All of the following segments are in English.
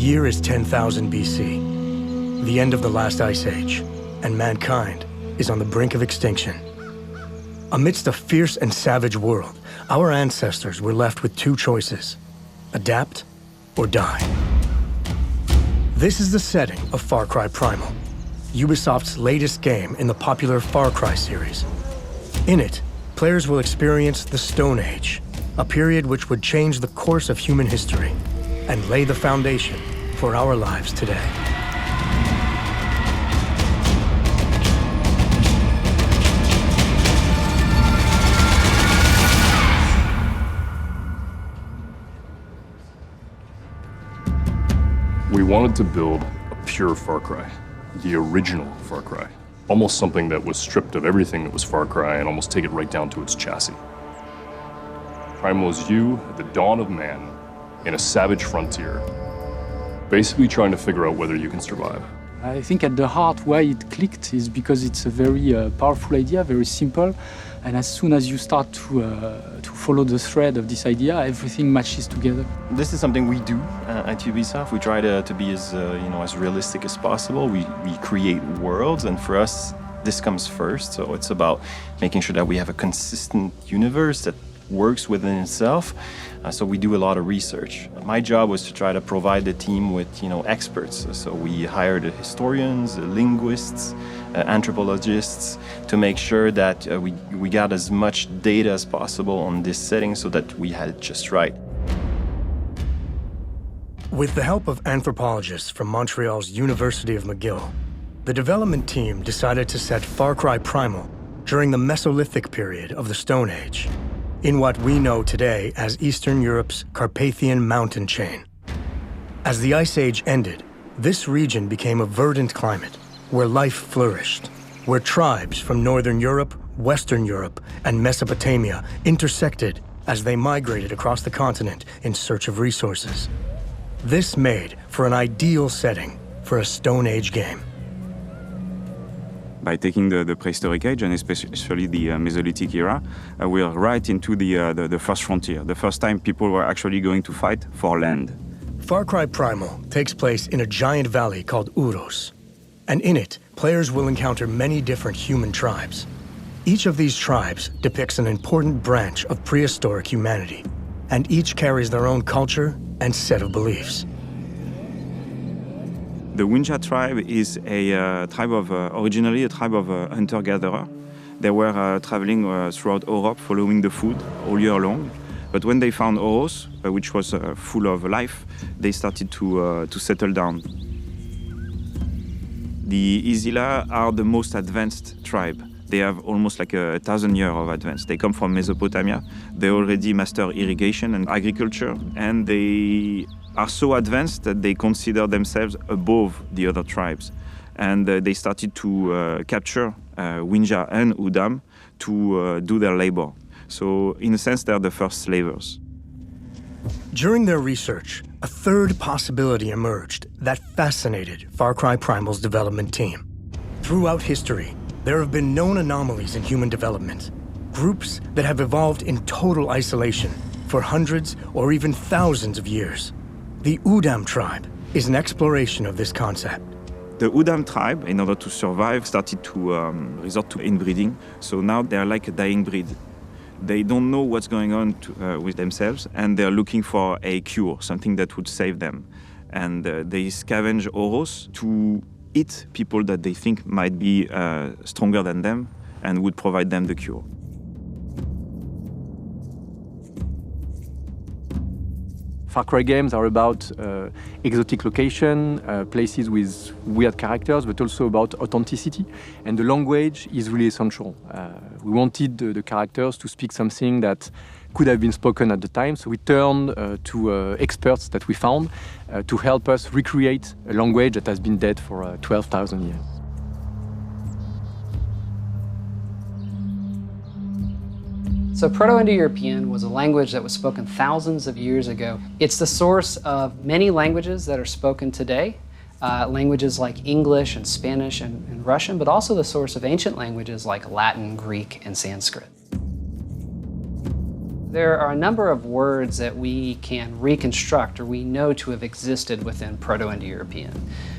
year is 10,000 BC, the end of the last ice age, and mankind is on the brink of extinction. Amidst a fierce and savage world, our ancestors were left with two choices: adapt or die. This is the setting of Far Cry Primal, Ubisoft's latest game in the popular Far Cry series. In it, players will experience the Stone Age, a period which would change the course of human history and lay the foundation for our lives today. We wanted to build a pure Far Cry, the original Far Cry. Almost something that was stripped of everything that was Far Cry and almost take it right down to its chassis. Primal is you at the dawn of man in a savage frontier, basically trying to figure out whether you can survive. I think at the heart why it clicked is because it's a very powerful idea, very simple, and as soon as you start to follow the thread of this idea, everything matches together. This is something we do at Ubisoft. We try to be as as realistic as possible. We create worlds, and for us, this comes first. So it's about making sure that we have a consistent universe that works within itself. So we do a lot of research. My job was to try to provide the team with experts. So we hired historians, linguists, anthropologists to make sure that we got as much data as possible on this setting so that we had it just right. With the help of anthropologists from Montreal's University of McGill, the development team decided to set Far Cry Primal during the Mesolithic period of the Stone Age, in what we know today as Eastern Europe's Carpathian mountain chain. As the Ice Age ended, this region became a verdant climate where life flourished, where tribes from Northern Europe, Western Europe, and Mesopotamia intersected as they migrated across the continent in search of resources. This made for an ideal setting for a Stone Age game. By taking the prehistoric age, and especially the Mesolithic era, we are right into the first frontier, the first time people were actually going to fight for land. Far Cry Primal takes place in a giant valley called Uros, and in it, players will encounter many different human tribes. Each of these tribes depicts an important branch of prehistoric humanity, and each carries their own culture and set of beliefs. The Winja tribe is a tribe of, originally a tribe of hunter-gatherer. They were traveling throughout Europe following the food all year long. But when they found Oros, which was full of life, they started to settle down. The Isila are the most advanced tribe. They have almost like 1,000 years of advance. They come from Mesopotamia. They already master irrigation and agriculture, and they are so advanced that they consider themselves above the other tribes. And they started to capture Winja and Udam to do their labor. So in a sense, they're the first slavers. During their research, a third possibility emerged that fascinated Far Cry Primal's development team. Throughout history, there have been known anomalies in human development, groups that have evolved in total isolation for hundreds or even thousands of years. The Odom Tribe is an exploration of this concept. The Odom tribe, in order to survive, started to resort to inbreeding. So now they're like a dying breed. They don't know what's going on with themselves, and they're looking for a cure, something that would save them. And they scavenge Oros to eat people that they think might be stronger than them and would provide them the cure. Far Cry games are about exotic location, places with weird characters, but also about authenticity. And the language is really essential. We wanted the characters to speak something that could have been spoken at the time, so we turned to experts that we found to help us recreate a language that has been dead for 12,000 years. So Proto-Indo-European was a language that was spoken thousands of years ago. It's the source of many languages that are spoken today, languages like English and Spanish and Russian, but also the source of ancient languages like Latin, Greek, and Sanskrit. There are a number of words that we can reconstruct or we know to have existed within Proto-Indo-European.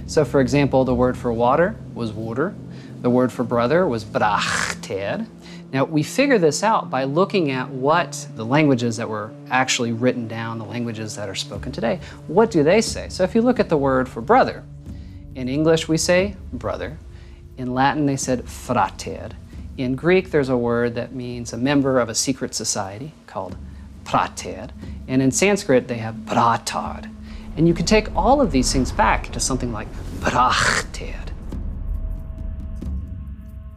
So for example, the word for water was water. The word for brother was brachted. Now we figure this out by looking at what the languages that were actually written down, the languages that are spoken today, what do they say? So if you look at the word for brother, in English we say brother. In Latin they said frater. In Greek, there's a word that means a member of a secret society called prater. And in Sanskrit, they have bratard. And you can take all of these things back to something like brachter.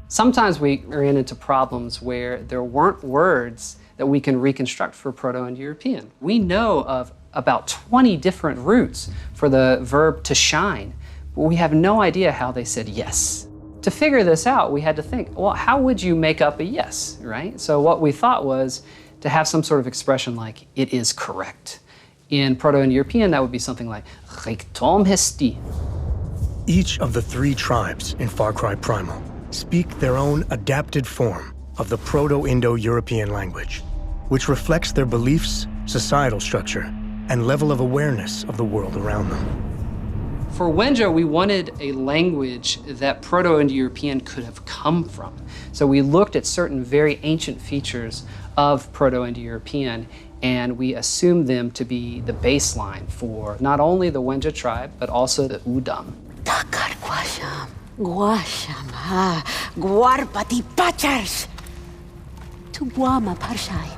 Sometimes we ran into problems where there weren't words that we can reconstruct for Proto-Indo-European. We know of about 20 different roots for the verb to shine, but we have no idea how they said yes. To figure this out, we had to think, well, how would you make up a yes, right? So what we thought was to have some sort of expression like, it is correct. In Proto-Indo-European, that would be something like, Richtom hesti. Each of the 3 tribes in Far Cry Primal speak their own adapted form of the Proto-Indo-European language, which reflects their beliefs, societal structure, and level of awareness of the world around them. For Wenja, we wanted a language that Proto-Indo-European could have come from. So we looked at certain very ancient features of Proto-Indo-European, and we assumed them to be the baseline for not only the Wenja tribe, but also the Odom. Takar guasham, guasham ha, guarpati pachars. Tuguama parshai.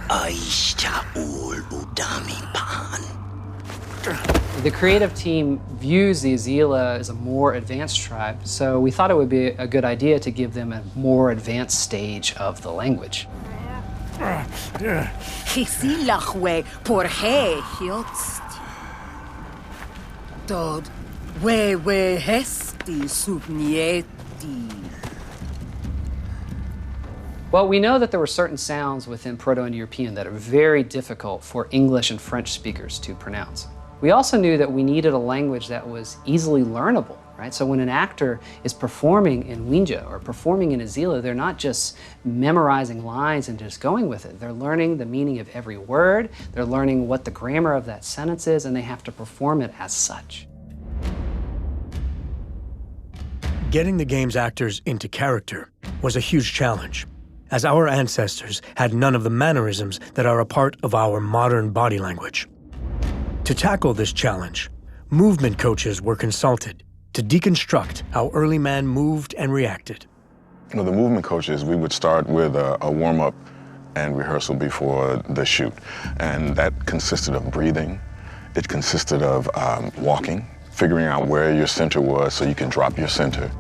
Aisha ul udami pan. The creative team views the Azila as a more advanced tribe, so we thought it would be a good idea to give them a more advanced stage of the language. Hisilachwe por he hiotsti. Dod we hesti subnieti. Well, we know that there were certain sounds within Proto-Indo-European that are very difficult for English and French speakers to pronounce. We also knew that we needed a language that was easily learnable, right? So when an actor is performing in Wenja or performing in Azila, they're not just memorizing lines and just going with it. They're learning the meaning of every word, they're learning what the grammar of that sentence is, and they have to perform it as such. Getting the game's actors into character was a huge challenge, as our ancestors had none of the mannerisms that are a part of our modern body language. To tackle this challenge, movement coaches were consulted to deconstruct how early man moved and reacted. The movement coaches, we would start with a warm-up and rehearsal before the shoot. And that consisted of breathing. It consisted of walking, figuring out where your center was so you can drop your center.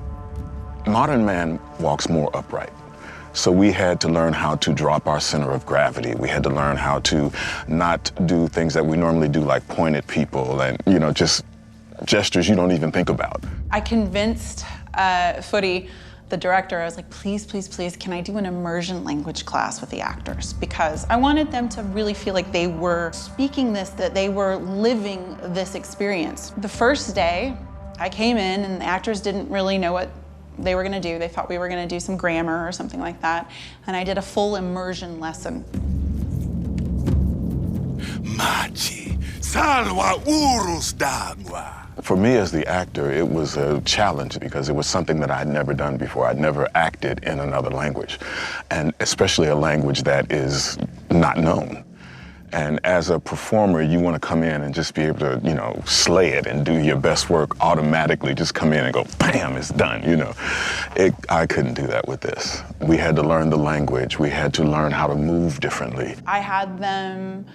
Modern man walks more upright. So we had to learn how to drop our center of gravity. We had to learn how to not do things that we normally do, like point at people and, just gestures you don't even think about. I convinced Footy, the director, I was like, please, please, please, can I do an immersion language class with the actors? Because I wanted them to really feel like they were speaking this, that they were living this experience. The first day, I came in and the actors didn't really know what they were going to do. They thought we were going to do some grammar or something like that. And I did a full immersion lesson. Machi, salwa urus d'agua. For me as the actor, it was a challenge because it was something that I'd never done before. I'd never acted in another language, and especially a language that is not known. And as a performer, you want to come in and just be able to, slay it and do your best work automatically. Just come in and go, bam, it's done, I couldn't do that with this. We had to learn the language. We had to learn how to move differently. I had them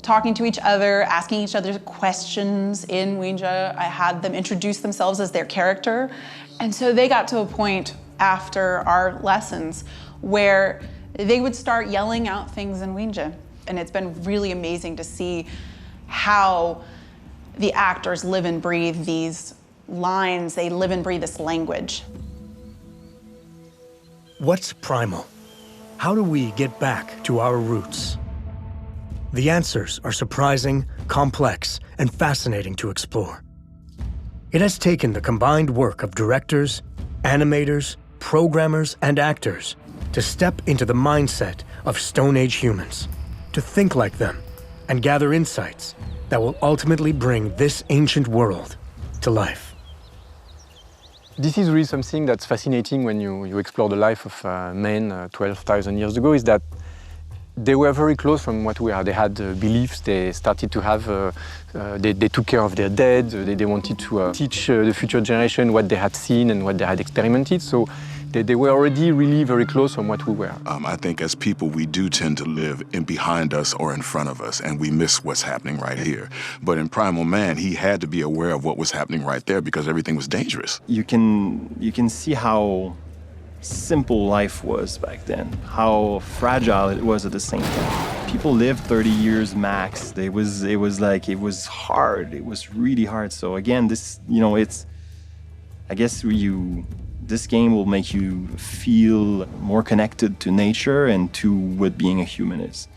talking to each other, asking each other questions in Wenja. I had them introduce themselves as their character. And so they got to a point after our lessons where they would start yelling out things in Wenja. And it's been really amazing to see how the actors live and breathe these lines, they live and breathe this language. What's primal? How do we get back to our roots? The answers are surprising, complex, and fascinating to explore. It has taken the combined work of directors, animators, programmers, and actors to step into the mindset of Stone Age humans, to think like them, and gather insights that will ultimately bring this ancient world to life. This is really something that's fascinating when you explore the life of men 12,000 years ago, is that they were very close from what we are. They had beliefs, they started to have, they took care of their dead, they wanted to teach the future generation what they had seen and what they had experimented. So they were already really very close from what we were. I think as people, we do tend to live in behind us or in front of us, and we miss what's happening right here. But in Primal Man, he had to be aware of what was happening right there because everything was dangerous. You can see how simple life was back then, how fragile it was at the same time. People lived 30 years max. It was hard. It was really hard. So again, this, I guess this game will make you feel more connected to nature and to what being a human is.